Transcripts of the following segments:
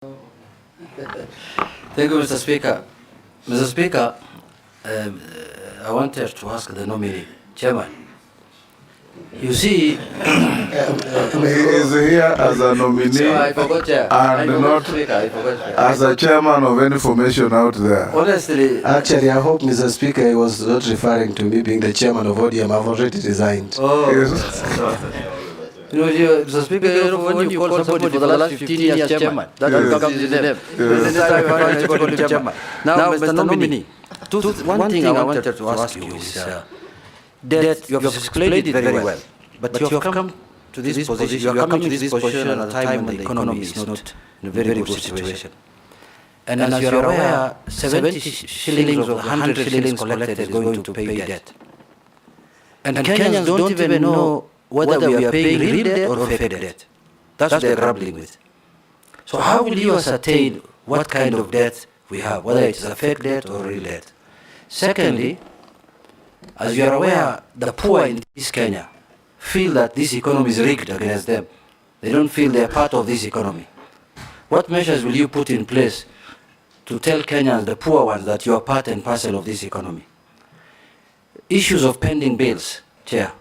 Thank you, Mr. Speaker. Mr. Speaker, I wanted to ask the nominee, Chairman. You see, he is here as a nominee I forgot, Chair. and not as a chairman of any formation out there. Honestly, actually, I hope, Mr. Speaker, he was not referring to me being the chairman of ODM. I've already resigned. oh, Yes. you know, Mr. Speaker, when you call somebody for the last 15 years chairman, that Yes. becomes his name. This time I finally call him chairman. Now, Mr. Nominee, one thing I wanted to ask you is that you have explained it very well, but you have come to this position. You are coming to this position at a time when the economy is not in a very good situation. And as you are aware, 70 shillings of 100 shillings collected is going to pay debt. And Kenyans don't even know whether we are paying real debt or fake debt. That's what they're grappling with. So how will you ascertain what kind of debt we have, whether it's a fake debt or real debt? Secondly, as you are aware, the poor in East Kenya feel that this economy is rigged against them. They don't feel they're part of this economy. What measures will you put in place to tell Kenyans, the poor ones, that you are part and parcel of this economy? Issues of pending bills, Chair.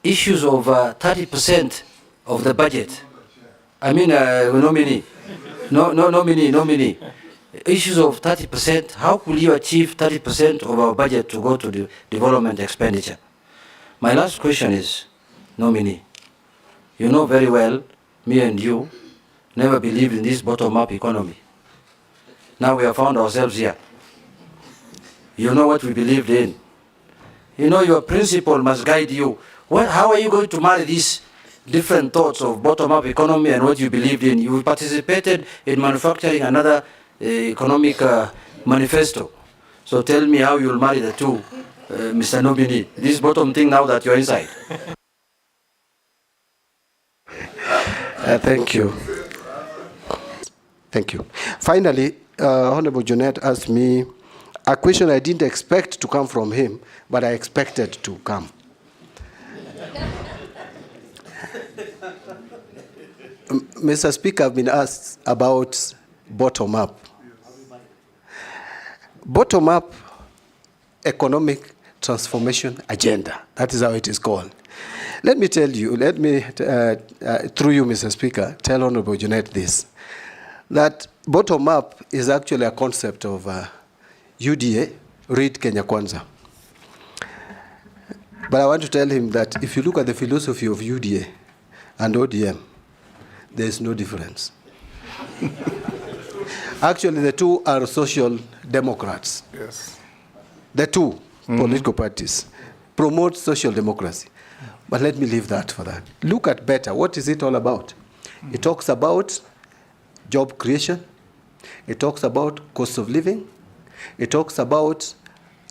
Issues of 30% of the budget. I mean, nominee. Nominee. Issues of 30%. How will you achieve 30% of our budget to go to the development expenditure? My last question is, nominee. You know very well, me and you never believed in this bottom-up economy. Now we have found ourselves here. You know what we believed in. You know your principle must guide you. How are you going to marry these different thoughts of bottom-up economy and what you believed in? You participated in manufacturing another economic manifesto. So tell me how you'll marry the two, Mr. Nominee. This bottom thing now that you're inside. Thank you. Thank you. Finally, Honorable Junet asked me a question I didn't expect to come from him, but I expected to come. Mr. Speaker, I've been asked about bottom-up. Bottom-up economic transformation agenda. That is how it is called. Let me tell you, through you, Mr. Speaker, tell Honorable Junet this, that bottom-up is actually a concept of UDA, read Kenya Kwanza. But I want to tell him that if you look at the philosophy of UDA and ODM, there is no difference. Actually, the two are social democrats. Yes. The two political parties promote social democracy. But let me leave that for that. Look at better. What is it all about? It talks about job creation. It talks about cost of living. It talks about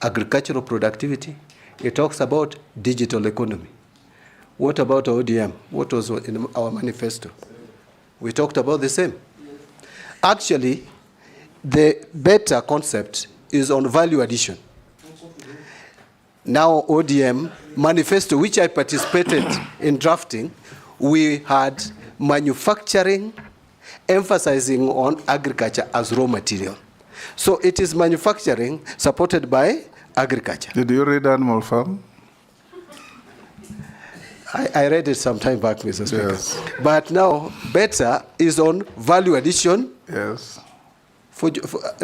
agricultural productivity. It talks about digital economy. What about ODM? What was in our manifesto? We talked about the same. Actually, the better concept is on value addition. Now, ODM manifesto, which I participated in drafting, we had manufacturing, emphasizing on agriculture as raw material. So it is manufacturing supported by agriculture. Did you read Animal Farm? I read it some time back, Mr. Speaker. Yes. But now, better is on value addition. Yes. For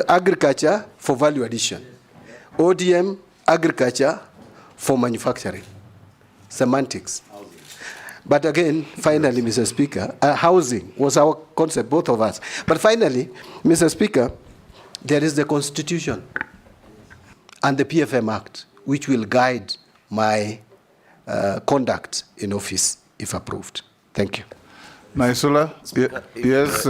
agriculture for value addition. ODM, agriculture for manufacturing. Semantics. But again, finally, Mr. Speaker, housing was our concept, both of us. But finally, Mr. Speaker, there is the Constitution and the PFM Act, which will guide my conduct in office, if approved. Thank you. Naisula? Yes.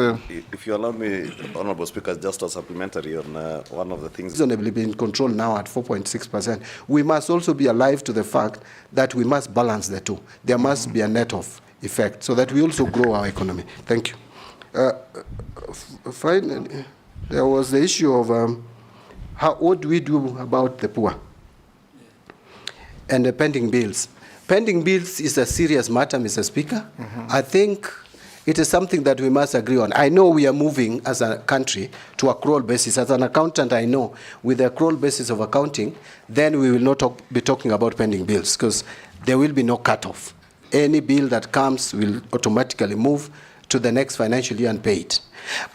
If you allow me, Honorable Speaker, just a supplementary on one of the things. Reasonably being controlled now at 4.6%. We must also be alive to the fact that we must balance the two. There must be a net-off effect so that we also grow our economy. Thank you. Finally, there was the issue of what do we do about the poor and the pending bills. Pending bills is a serious matter, Mr. Speaker. I think it is something that we must agree on. I know we are moving as a country to accrual basis. As an accountant, I know with the accrual basis of accounting, then we will not be talking about pending bills because there will be no cutoff. Any bill that comes will automatically move to the next financial year and pay it.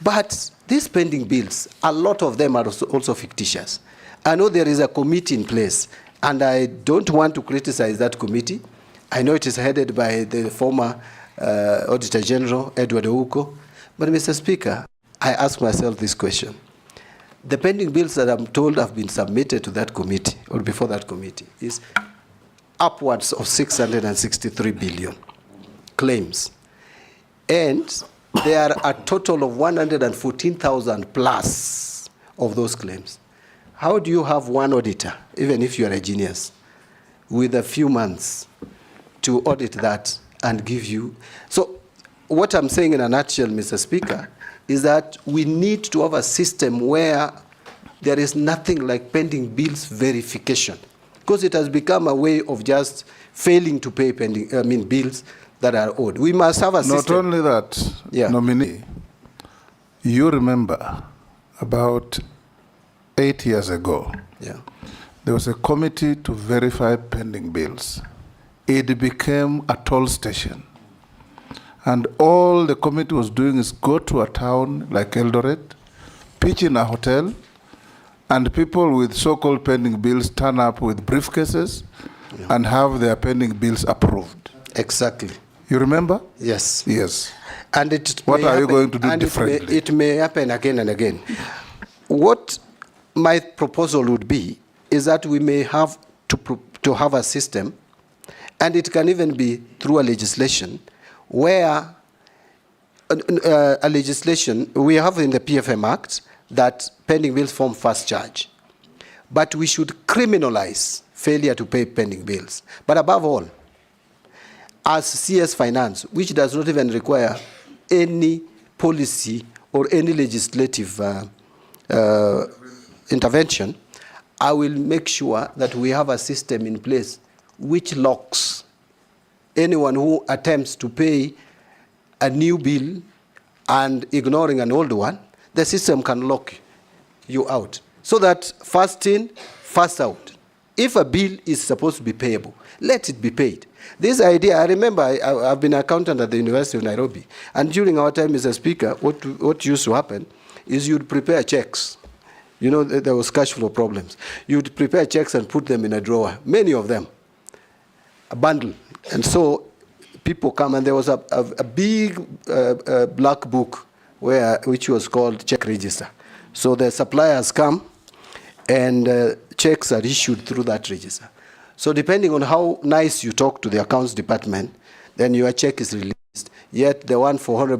But these pending bills, a lot of them are also fictitious. I know there is a committee in place, and I don't want to criticize that committee. I know it is headed by the former Auditor General, Edward Ouko. But Mr. Speaker, I ask myself this question. The pending bills that I'm told have been submitted to that committee, or before that committee, is upwards of 663 billion claims. And there are a total of 114,000 plus of those claims. How do you have one auditor, even if you are a genius, with a few months to audit that and give you? So what I'm saying in a nutshell, Mr. Speaker, is that we need to have a system where there is nothing like pending bills verification, because it has become a way of just failing to pay bills that are owed. We must have a system. Not only that, nominee, you remember about 8 years ago, there was a committee to verify pending bills. It became a toll station. And all the committee was doing is go to a town like Eldoret, pitch in a hotel, and people with so-called pending bills turn up with briefcases and have their pending bills approved. Exactly. You remember? Yes. Yes. And what are you going to do differently? It may happen again and again. What my proposal would be is that we may have to have a system, and it can even be through a legislation, where a legislation we have in the PFM Act that pending bills form first charge. But we should criminalize failure to pay pending bills. But above all, as CS Finance, which does not even require any policy or any legislative intervention, I will make sure that we have a system in place which locks anyone who attempts to pay a new bill and ignoring an old one. The system can lock you out, so that first in, first out. If a bill is supposed to be payable, let it be paid. This idea, I remember I've been an accountant at the University of Nairobi, and during our time, Mr. Speaker, what used to happen is you'd prepare checks. You know, there was cash flow problems. You'd prepare checks and put them in a drawer, many of them, a bundle. And so people come, and there was a big black book which was called check register. So the suppliers come, and checks are issued through that register. So depending on how nice you talk to the accounts department, then your check is released. Yet the one for Honorable